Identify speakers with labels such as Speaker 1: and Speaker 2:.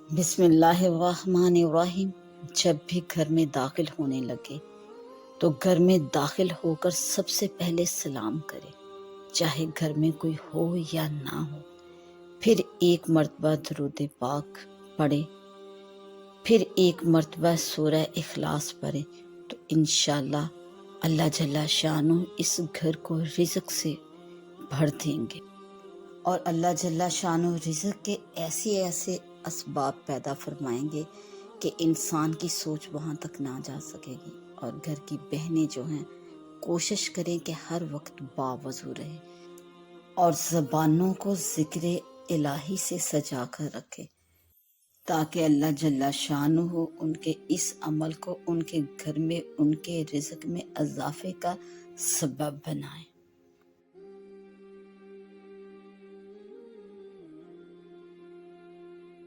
Speaker 1: بسم اللہ الرحمن الرحیم۔ جب بھی گھر میں داخل ہونے لگے تو گھر میں داخل ہو کر سب سے پہلے سلام کرے، چاہے گھر میں کوئی ہو یا نہ ہو۔ پھر ایک مرتبہ درود پاک پڑھے، پھر ایک مرتبہ سورہ اخلاص پڑھے تو انشاءاللہ اللہ جل شانہ اس گھر کو رزق سے بھر دیں گے، اور اللہ جل شانہ رزق کے ایسے اسباب پیدا فرمائیں گے کہ انسان کی سوچ وہاں تک نہ جا سکے گی، اور گھر کی بہنیں جو ہیں کوشش کریں کہ ہر وقت باوضو رہے اور زبانوں کو ذکر الہی سے سجا کر رکھے، تاکہ اللہ جل شانہ ان کے اس عمل کو ان کے گھر میں ان کے رزق میں اضافے کا سبب بنائے۔